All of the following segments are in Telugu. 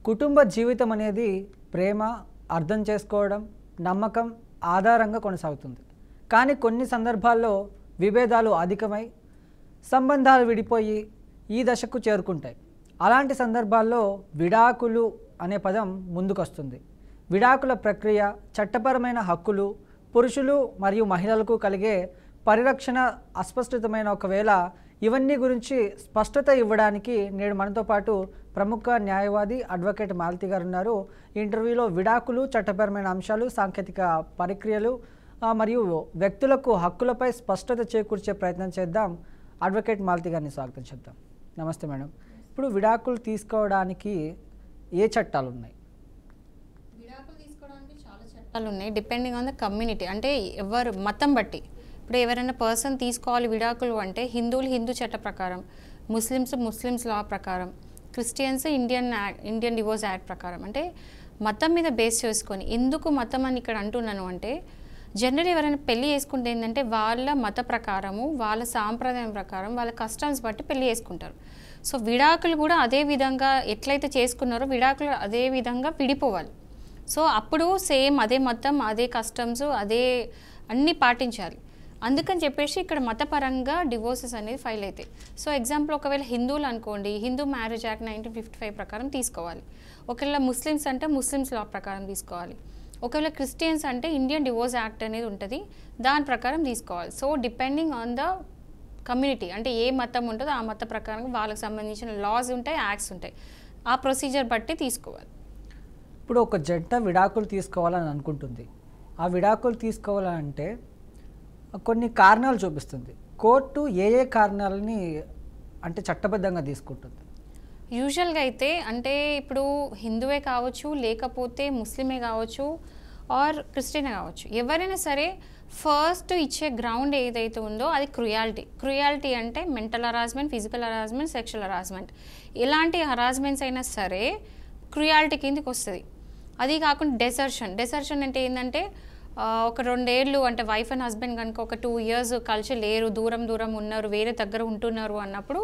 కుటుంబ జీవితం అనేది ప్రేమ, అర్థం చేసుకోవడం, నమ్మకం ఆధారంగా కొనసాగుతుంది. కానీ కొన్ని సందర్భాల్లో విభేదాలు అధికమై సంబంధాలు విడిపోయి ఈ దశకు చేరుకుంటాయి. అలాంటి సందర్భాల్లో విడాకులు అనే పదం ముందుకొస్తుంది. విడాకుల ప్రక్రియ, చట్టపరమైన హక్కులు, పురుషులు మరియు మహిళలకు కలిగే పరిరక్షణ అస్పష్టతమైన ఒకవేళ ఇవన్నీ గురించి స్పష్టత ఇవ్వడానికి నేడు మనతో పాటు ప్రముఖ న్యాయవాది అడ్వకేట్ మాలతి గారు ఉన్నారు. ఈ ఇంటర్వ్యూలో విడాకులు, చట్టపరమైన అంశాలు, సాంకేతిక ప్రక్రియలు మరియు వ్యక్తులకు హక్కులపై స్పష్టత చేకూర్చే ప్రయత్నం చేద్దాం. అడ్వకేట్ మాలతి గారిని స్వాగతం చెప్తాం. నమస్తే మేడం. ఇప్పుడు విడాకులు తీసుకోవడానికి ఏ చట్టాలు ఉన్నాయి? విడాకులు తీసుకోవడానికి చాలా చట్టాలు ఉన్నాయి, డిపెండింగ్ ఆన్ ద కమ్యూనిటీ. అంటే ఎవరు మతం బట్టి. ఇప్పుడు ఎవరైనా పర్సన్ తీసుకోవాలి విడాకులు అంటే హిందువులు హిందూ చట్ట ప్రకారం, ముస్లిమ్స్ లా ప్రకారం, క్రిస్టియన్స్ ఇండియన్ డివోర్స్ యాక్ట్ ప్రకారం. అంటే మతం మీద బేస్ చేసుకొని, ఎందుకు మతం అని ఇక్కడ అంటున్నాను అంటే జనరల్ ఎవరైనా పెళ్లి చేసుకుంటే ఏంటంటే వాళ్ళ మత ప్రకారము, వాళ్ళ సాంప్రదాయం ప్రకారం, వాళ్ళ కస్టమ్స్ బట్టి పెళ్లి చేసుకుంటారు. సో విడాకులు కూడా అదే విధంగా ఎట్లయితే చేసుకున్నారో విడాకులు అదే విధంగా విడిపోవాలి. సో అప్పుడు సేమ్ అదే మతం, అదే కస్టమ్స్, అదే అన్నీ పాటించాలి. అందుకని చెప్పేసి ఇక్కడ మతపరంగా డివోర్సెస్ అనేది ఫైల్ అవుతాయి. సో ఎగ్జాంపుల్ ఒకవేళ హిందువులు అనుకోండి, హిందూ మ్యారేజ్ యాక్ట్ 1955 ప్రకారం తీసుకోవాలి. ఒకవేళ ముస్లిమ్స్ అంటే ముస్లిమ్స్ లా ప్రకారం తీసుకోవాలి. ఒకవేళ క్రిస్టియన్స్ అంటే ఇండియన్ డివోర్స్ యాక్ట్ అనేది ఉంటుంది, దాని ప్రకారం తీసుకోవాలి. So depending on the community, అంటే ఏ మతం ఉంటుందో ఆ మత ప్రకారం వాళ్ళకి సంబంధించిన లాస్ ఉంటాయి, యాక్ట్స్ ఉంటాయి. ఆ ప్రొసీజర్ బట్టి తీసుకోవాలి. ఇప్పుడు ఒక జంట విడాకులు తీసుకోవాలని అనుకుంటుంది. ఆ విడాకులు తీసుకోవాలంటే కొన్ని కారణాలు చూపిస్తుంది. కోర్టు ఏ కారణాలని అంటే చట్టబద్ధంగా తీసుకుంటుంది? యూజువల్గా అయితే అంటే ఇప్పుడు హిందువే కావచ్చు, లేకపోతే ముస్లిమే కావచ్చు, ఆర్ క్రిస్టియనే కావచ్చు, ఎవరైనా సరే ఫస్ట్ ఇచ్చే గ్రౌండ్ ఏదైతే ఉందో అది క్రుయాలిటీ అంటే mental harassment, physical harassment, sexual harassment. ఎలాంటి హరాస్మెంట్స్ అయినా సరే క్రుయాలిటీ కిందకి వస్తుంది. అది కాకుండా డెసర్షన్ అంటే ఏంటంటే ఒక 2 ఏళ్ళు అంటే వైఫ్ అండ్ హస్బెండ్ కనుక ఒక 2 years కలిసి లేరు, దూరం ఉన్నారు, వేరే దగ్గర ఉంటున్నారు అన్నప్పుడు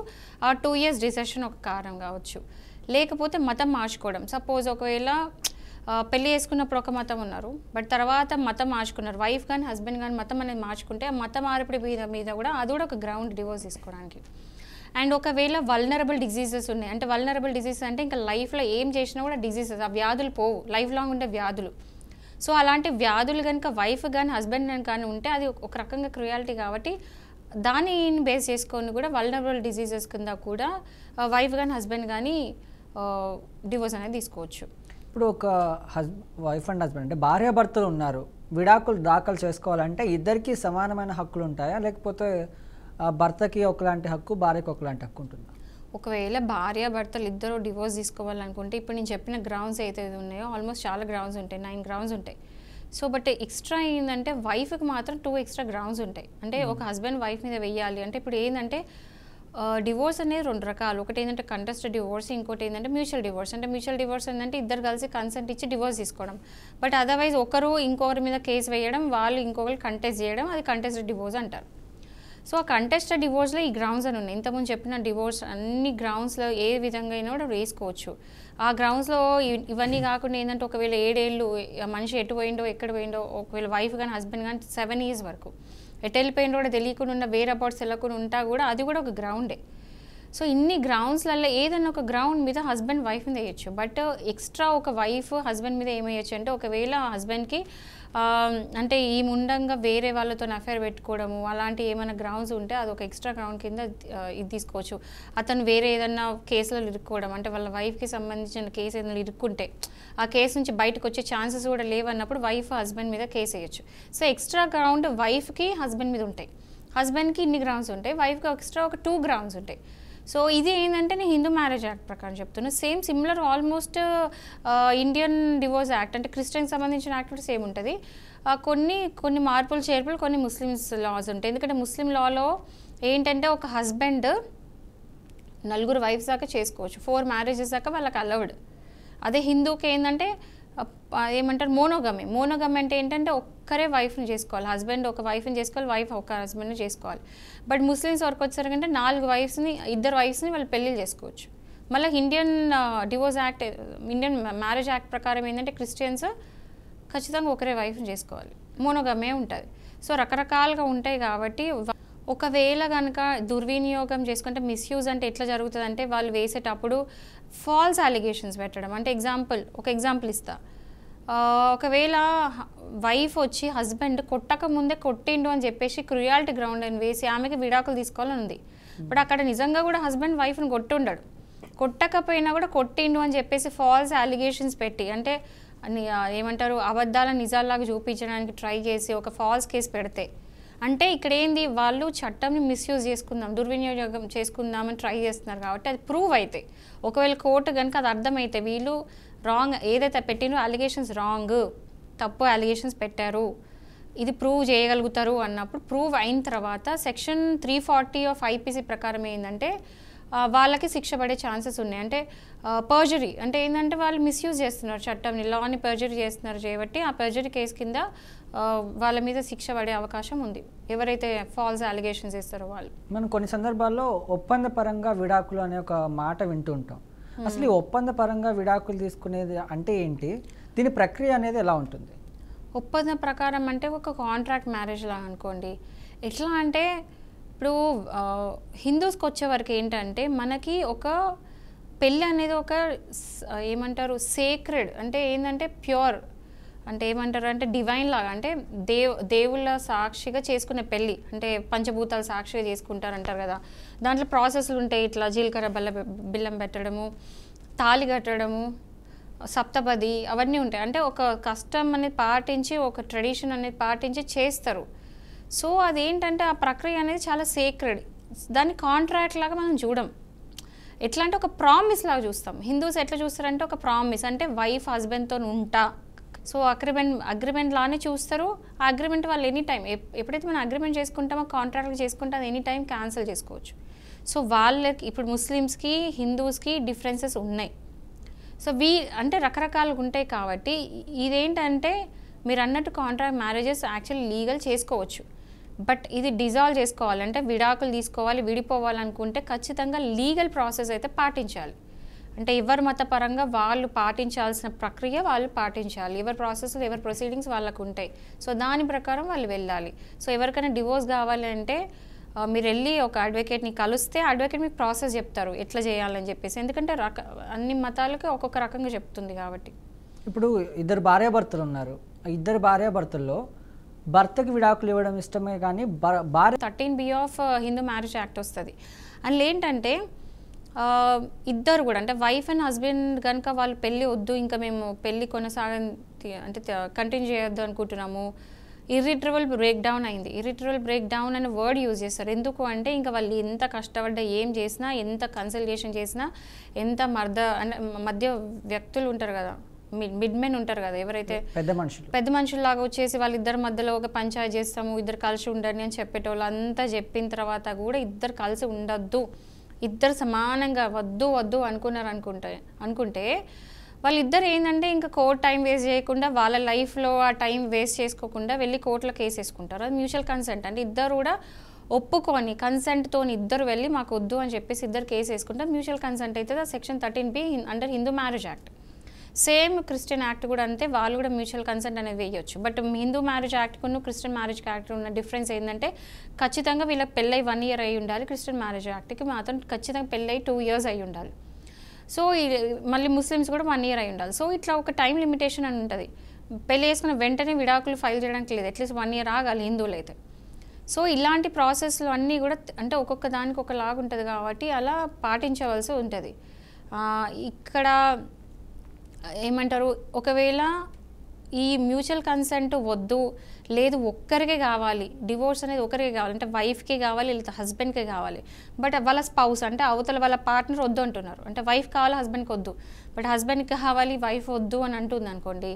ఆ 2 years డిసెషన్ ఒక కారణం కావచ్చు. లేకపోతే మతం మార్చుకోవడం. సపోజ్ ఒకవేళ పెళ్లి చేసుకున్నప్పుడు ఒక మతం ఉన్నారు, బట్ తర్వాత మతం మార్చుకున్నారు, వైఫ్ కానీ హస్బెండ్ కానీ మతం అనేది మార్చుకుంటే ఆ మతం మార్పిడి మీద కూడా అది కూడా ఒక గ్రౌండ్ డివోర్స్ తీసుకోవడానికి. అండ్ ఒకవేళ వల్నరబుల్ డిజీజెస్ ఉన్నాయి, అంటే వల్నరబుల్ డిజీజెస్ అంటే ఇంకా లైఫ్లో ఏం చేసినా కూడా డిజీజెస్, ఆ వ్యాధులు పోవు, లైఫ్ లాంగ్ ఉండే వ్యాధులు. సో అలాంటి వ్యాధులు కనుక వైఫ్ కానీ హస్బెండ్ కానీ ఉంటే అది ఒక రకంగా క్రుయాలిటీ. కాబట్టి దాన్ని బేస్ చేసుకొని కూడా వల్నరబుల్ డిజీజెస్ కింద కూడా వైఫ్ కానీ హస్బెండ్ కానీ డివోర్స్ అనేది తీసుకోవచ్చు. ఇప్పుడు ఒక వైఫ్ అండ్ హస్బెండ్ అంటే భార్యాభర్తలు ఉన్నారు, విడాకులు దాఖలు చేసుకోవాలంటే ఇద్దరికి సమానమైన హక్కులు ఉంటాయా, లేకపోతే భర్తకి ఒకలాంటి హక్కు, భార్యకి ఒకలాంటి హక్కు ఉంటుందా? ఒకవేళ భార్యాభర్తలు ఇద్దరు డివోర్స్ తీసుకోవాలనుకుంటే ఇప్పుడు నేను చెప్పిన గ్రౌండ్స్ అయితే ఉన్నాయో ఆల్మోస్ట్ చాలా గ్రౌండ్స్ ఉంటాయి, 9 గ్రౌండ్స్ ఉంటాయి. సో బట్ ఎక్స్ట్రా ఏంటంటే వైఫ్కి మాత్రం 2 ఎక్స్ట్రా గ్రౌండ్స్ ఉంటాయి. అంటే ఒక హస్బెండ్ వైఫ్ మీద వెయ్యాలి అంటే ఇప్పుడు ఏంటంటే డివోర్స్ అనేది 2 రకాలు. ఒకటి ఏంటంటే కంటెస్టెడ్ డివోర్స్, ఇంకోటి ఏంటంటే మ్యూచువల్ డివోర్స్. అంటే మ్యూచువల్ డివోర్స్ ఏంటంటే ఇద్దరు కలిసి కన్సెంట్ ఇచ్చి డివోర్స్ తీసుకోవడం. బట్ అదర్వైజ్ ఒకరు ఇంకొకరి మీద కేసు వేయడం, వాళ్ళు ఇంకొకరు కంటెస్ట్ చేయడం, అది కంటెస్టెడ్ డివోర్స్ అంటారు. సో ఆ కంటెస్టెడ్ డివోర్స్లో ఈ గ్రౌండ్స్ అని ఉన్నాయి. ఇంతకుముందు చెప్పిన డివోర్స్ అన్ని గ్రౌండ్స్లో ఏ విధంగా అయినా కూడా వేసుకోవచ్చు. ఆ గ్రౌండ్స్లో ఇవన్నీ కాకుండా ఏంటంటే ఒకవేళ 7 ఏళ్ళు మనిషి ఎటు పోయిండో, ఎక్కడ పోయిండో, ఒకవేళ వైఫ్ కానీ హస్బెండ్ కానీ 7 years వరకు ఎటు వెళ్ళిపోయిండో కూడా తెలియకుండా ఉన్న, వేరే అబౌట్స్ వెళ్ళకుండా ఉంటా కూడా అది కూడా ఒక గ్రౌండే. సో ఇన్ని గ్రౌండ్స్లలో ఏదైనా ఒక గ్రౌండ్ మీద హస్బెండ్ వైఫ్ మీద వేయచ్చు. బట్ ఎక్స్ట్రా ఒక వైఫ్ హస్బెండ్ మీద ఏమేయచ్చు అంటే ఒకవేళ హస్బెండ్కి అంటే ఈ ముండంగా వేరే వాళ్ళతో అఫైర్ పెట్టుకోవడము అలాంటి ఏమైనా గ్రౌండ్స్ ఉంటే అది ఒక ఎక్స్ట్రా గ్రౌండ్ కింద ఇది తీసుకోవచ్చు. అతను వేరే ఏదన్నా కేసులో ఇరుక్కోవడం, అంటే వాళ్ళ వైఫ్కి సంబంధించిన కేసు ఏదైనా ఇరుక్కుంటే ఆ కేసు నుంచి బయటకు వచ్చే ఛాన్సెస్ కూడా లేవన్నప్పుడు వైఫ్ హస్బెండ్ మీద కేసు వేయచ్చు. సో ఎక్స్ట్రా గ్రౌండ్ వైఫ్కి హస్బెండ్ మీద ఉంటాయి, హస్బెండ్కి ఇన్ని గ్రౌండ్స్ ఉంటాయి, వైఫ్కి ఎక్స్ట్రా ఒక 2 గ్రౌండ్స్ ఉంటాయి. సో ఇది ఏంటంటే నేను హిందూ మ్యారేజ్ యాక్ట్ ప్రకారం చెప్తున్నాను. Same similar almost Indian divorce act అంటే క్రిస్టియన్కి సంబంధించిన యాక్ట్ కూడా సేమ్ ఉంటుంది. కొన్ని మార్పులు చేర్పులు కొన్ని ముస్లిమ్స్ లాస్ ఉంటాయి. ఎందుకంటే ముస్లిం లాలో ఏంటంటే ఒక హస్బెండ్ 4 వైఫ్స్ దాకా చేసుకోవచ్చు, 4 మ్యారేజెస్ దాకా వాళ్ళకి అలౌడ్. అదే హిందూకి ఏంటంటే ఏమంటారు మోనోగమి అంటే ఏంటంటే ఒక్కరే వైఫ్ని చేసుకోవాలి, హస్బెండ్ ఒక వైఫ్ని చేసుకోవాలి, వైఫ్ ఒక హస్బెండ్ని చేసుకోవాలి. బట్ ముస్లిమ్స్ వరకు వచ్చేసరికంటే 4 వైఫ్స్ని, 2 వైఫ్స్ని వాళ్ళు పెళ్ళిళ్ళు చేసుకోవచ్చు. మళ్ళీ Indian divorce act, Indian marriage act ప్రకారం ఏంటంటే క్రిస్టియన్స్ ఖచ్చితంగా ఒకరే వైఫ్ని చేసుకోవాలి, మోనోగమే ఉంటుంది. సో రకరకాలుగా ఉంటాయి కాబట్టి ఒకవేళ కనుక దుర్వినియోగం చేసుకుంటే, మిస్యూజ్ అంటే ఎట్లా జరుగుతుంది అంటే వాళ్ళు వేసేటప్పుడు ఫాల్స్ అలిగేషన్స్ పెట్టడం. అంటే ఒక ఎగ్జాంపుల్ ఇస్తా. ఒకవేళ వైఫ్ వచ్చి హస్బెండ్ కొట్టక ముందే కొట్టిండు అని చెప్పేసి క్రుయాలిటీ గ్రౌండ్ అని వేసి ఆమెకి విడాకులు తీసుకోవాలని ఉంది. బట్ అక్కడ నిజంగా కూడా హస్బెండ్ వైఫ్ని కొట్టుండడు, కొట్టకపోయినా కూడా కొట్టిండు అని చెప్పేసి ఫాల్స్ అలిగేషన్స్ పెట్టి, అంటే ఏమంటారు అబద్ధాలను నిజాల్లాగా చూపించడానికి ట్రై చేసి ఒక ఫాల్స్ కేసు పెడితే, అంటే ఇక్కడ ఏంది వాళ్ళు చట్టంని మిస్యూజ్ చేసుకుందాం, దుర్వినియోగం చేసుకుందామని ట్రై చేస్తున్నారు కాబట్టి అది ప్రూవ్ అయితే, ఒకవేళ కోర్టు కనుక అది అర్థమైతే వీళ్ళు రాంగ్ ఏదైతే పెట్టినో అలిగేషన్స్ రాంగ్, తప్పు అలిగేషన్స్ పెట్టారు, ఇది ప్రూవ్ చేయగలుగుతారు అన్నప్పుడు, ప్రూవ్ అయిన తర్వాత సెక్షన్ 340 ఆఫ్ IPC ప్రకారం ఏంటంటే వాళ్ళకి శిక్ష పడే ఛాన్సెస్ ఉన్నాయి. అంటే పర్జరీ అంటే ఏంటంటే వాళ్ళు మిస్యూజ్ చేస్తున్నారు చట్టంని, లాని పర్జరీ చేస్తున్నారు కాబట్టి ఆ పర్జరీ కేసు కింద వాళ్ళ మీద శిక్ష పడే అవకాశం ఉంది, ఎవరైతే ఫాల్స్ అలిగేషన్స్ ఇస్తారో వాళ్ళు. మనం కొన్ని సందర్భాల్లో ఒప్పందపరంగా విడాకులు అనే ఒక మాట వింటూ ఉంటాం. అసలు ఈ ఒప్పందపరంగా విడాకులు తీసుకునేది అంటే ఏంటి, దీని ప్రక్రియ అనేది ఎలా ఉంటుంది? ఒప్పంద ప్రకారం అంటే ఒక కాంట్రాక్ట్ మ్యారేజ్ లాగా అనుకోండి. ఎట్లా అంటే ఇప్పుడు హిందూస్కి వచ్చే వరకు ఏంటంటే మనకి ఒక పెళ్ళి అనేది ఒక ఏమంటారు సేక్రెడ్, అంటే ఏంటంటే ప్యూర్, అంటే ఏమంటారు అంటే డివైన్ లాగా, అంటే దేవుళ్ళ సాక్షిగా చేసుకునే పెళ్ళి, అంటే పంచభూతాలు సాక్షిగా చేసుకుంటారు అంటారు కదా. దాంట్లో ప్రాసెస్లు ఉంటాయి, ఇట్లా జీలకర్ర బిల్లం పెట్టడము, తాళి కట్టడము, సప్తపది అవన్నీ ఉంటాయి. అంటే ఒక కస్టమ్ అనేది పాటించి, ఒక ట్రెడిషన్ అనేది పాటించి చేస్తారు. సో అదేంటంటే ఆ ప్రక్రియ అనేది చాలా సేక్రెడ్, దాన్ని కాంట్రాక్ట్ లాగా మనం చూడం. ఎట్లా అంటే ఒక ప్రామిస్ లాగా చూస్తాం. హిందూస్ ఎట్లా చూస్తారంటే ఒక ప్రామిస్ అంటే వైఫ్ హస్బెండ్తో ఉంటా, సో అగ్రిమెంట్ లానే చూస్తారు. ఆ అగ్రిమెంట్ వాళ్ళు ఎనీ టైం ఎప్పుడైతే మనం అగ్రిమెంట్ చేసుకుంటామో కాంట్రాక్ట్ చేసుకుంటే అది ఎనీ టైం క్యాన్సిల్ చేసుకోవచ్చు. సో వాళ్ళకి ఇప్పుడు ముస్లిమ్స్కి హిందూస్కి డిఫరెన్సెస్ ఉన్నాయి. సో అంటే రకరకాలుగా ఉంటాయి కాబట్టి ఇదేంటంటే మీరు అన్నట్టు కాంట్రాక్ట్ మ్యారేజెస్ యాక్చువల్లీ లీగల్ చేసుకోవచ్చు. బట్ ఇది డిజాల్వ్ చేసుకోవాలంటే విడాకులు తీసుకోవాలి, విడిపోవాలనుకుంటే ఖచ్చితంగా లీగల్ ప్రాసెస్ అయితే పాటించాలి. అంటే ఎవరి మతపరంగా వాళ్ళు పాటించాల్సిన ప్రక్రియ వాళ్ళు పాటించాలి, ఎవరి ప్రాసెస్లు ఎవరి ప్రొసీడింగ్స్ వాళ్ళకు ఉంటాయి. సో దాని ప్రకారం వాళ్ళు వెళ్ళాలి. సో ఎవరికైనా డివోర్స్ కావాలి అంటే మీరు వెళ్ళి ఒక అడ్వకేట్ని కలిస్తే అడ్వకేట్ మీకు ప్రాసెస్ చెప్తారు ఎట్లా చేయాలని చెప్పేసి, ఎందుకంటే అన్ని మతాలకి ఒక్కొక్క రకంగా చెప్తుంది కాబట్టి. ఇప్పుడు ఇద్దరు భార్యాభర్తలు ఉన్నారు, ఇద్దరు భార్యాభర్తల్లో భర్తకి విడాకులు ఇవ్వడం ఇష్టమే కానీ భార్య 13B of Hindu marriage act వస్తుంది. అందులో ఏంటంటే ఇద్దరు కూడా అంటే వైఫ్ అండ్ హస్బెండ్ కనుక వాళ్ళు పెళ్ళి వద్దు, ఇంకా మేము పెళ్ళి అంటే కంటిన్యూ చేయొద్దు అనుకుంటున్నాము, ఇర్రిట్రబుల్ బ్రేక్ డౌన్ అయింది. ఇర్రిట్రబుల్ బ్రేక్ డౌన్ అనే వర్డ్ యూజ్ చేస్తారు. ఎందుకు అంటే ఇంకా వాళ్ళు ఎంత కష్టపడ్డా, ఏం చేసినా, ఎంత కన్సల్టేషన్ చేసినా, ఎంత మధ్య వ్యక్తులు ఉంటారు కదా, మిడ్ మెన్ ఉంటారు కదా, ఎవరైతే పెద్ద మనుషుల్లాగా వచ్చేసి వాళ్ళిద్దరి మధ్యలో ఒక పంచాయతీ చేస్తాము, ఇద్దరు కలిసి ఉండండి అని చెప్పేటోళ్ళు అంతా చెప్పిన తర్వాత కూడా ఇద్దరు కలిసి ఉండొద్దు, ఇద్దరు సమానంగా వద్దు అనుకుంటే వాళ్ళిద్దరు ఏంటంటే ఇంకా కోర్ట్ టైం వేస్ట్ చేయకుండా వాళ్ళ లైఫ్లో ఆ టైం వేస్ట్ చేసుకోకుండా వెళ్ళి కోర్టులో కేసు వేసుకుంటారు. అది మ్యూచువల్ కన్సెంట్, అంటే ఇద్దరు కూడా ఒప్పుకొని కన్సెంట్తో ఇద్దరు వెళ్ళి మాకు వద్దు అని చెప్పేసి ఇద్దరు కేసు వేసుకుంటారు. మ్యూచువల్ కన్సెంట్ అయితే section 13B under Hindu marriage act. Same Christian act కూడా అంతే, వాళ్ళు కూడా మ్యూచువల్ కన్సెంట్ అనేది వేయొచ్చు. బట్ హిందూ మ్యారేజ్ యాక్ట్కును క్రిస్టియన్ మ్యారేజ్ యాక్ట్ ఉన్న డిఫరెన్స్ ఏంటంటే ఖచ్చితంగా వీళ్ళకి పెళ్ళై 1 year అయి ఉండాలి, క్రిస్టియన్ మ్యారేజ్ యాక్ట్కి మాత్రం ఖచ్చితంగా పెళ్ళై 2 years అయి ఉండాలి. సో మళ్ళీ ముస్లిమ్స్ కూడా 1 year అయి ఉండాలి. సో ఇట్లా ఒక టైం లిమిటేషన్ అని ఉంటుంది. పెళ్ళి చేసుకున్న వెంటనే విడాకులు ఫైల్ చేయడానికి లేదు, అట్లీస్ట్ 1 year ఆగాలి హిందువులు అయితే. సో ఇలాంటి ప్రాసెస్లు అన్నీ కూడా అంటే ఒక్కొక్క దానికి ఒకలాగా ఉంటుంది కాబట్టి అలా పాటించవలసి ఉంటుంది. ఇక్కడ ఏమంటారు, ఒకవేళ ఈ మ్యూచువల్ కన్సెంట్ వద్దు, లేదు ఒక్కరికే కావాలి, డివోర్స్ అనేది ఒకరికే కావాలి అంటే వైఫ్కే కావాలి లేదా హస్బెండ్కే కావాలి, బట్ వాళ్ళ స్పౌస్ అంటే అవతల వాళ్ళ పార్ట్నర్ వద్దు అంటున్నారు, అంటే వైఫ్ కావాలి హస్బెండ్కి వద్దు, బట్ హస్బెండ్కి కావాలి వైఫ్ వద్దు అని అంటుంది అనుకోండి,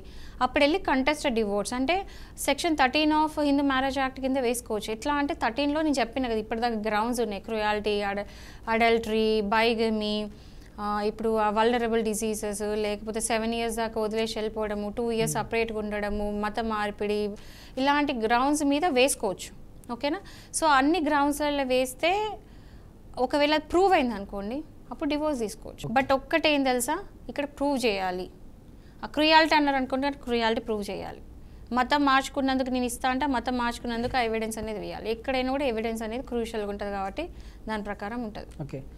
అప్పుడు వెళ్ళి కంటెస్టెడ్ డివోర్స్ అంటే section 13 of Hindu marriage act కింద వేసుకోవచ్చు. ఎట్లా అంటే 13లో నేను చెప్పిన కదా ఇప్పటిదాకా గ్రౌండ్స్ ఉన్నాయి, క్రుయాలిటీ, అడల్టరీ, బైగమీ, ఇప్పుడు వల్నరబుల్ డిసీజెస్, లేకపోతే 7 years దాకా వదిలేసి వెళ్ళిపోవడము, 2 years సపరేట్గా ఉండడము, మత మార్పిడి, ఇలాంటి గ్రౌండ్స్ మీద వేసుకోవచ్చు. ఓకేనా. సో అన్ని గ్రౌండ్స్లలో వేస్తే ఒకవేళ ప్రూవ్ అయింది అనుకోండి, అప్పుడు డివోర్స్ తీసుకోవచ్చు. బట్ ఒక్కటే ఏం తెలుసా, ఇక్కడ ప్రూవ్ చేయాలి. ఆ క్రుయాలిటీ అన్నారు అనుకుంటే క్రుయాలిటీ ప్రూవ్ చేయాలి. మతం మార్చుకున్నందుకు నేను ఇస్తా అంటే మతం మార్చుకున్నందుకు ఆ ఎవిడెన్స్ అనేది వేయాలి. ఎక్కడైనా కూడా ఎవిడెన్స్ అనేది క్రూషియల్గా ఉంటుంది కాబట్టి దాని ప్రకారం ఉంటుంది. ఓకే.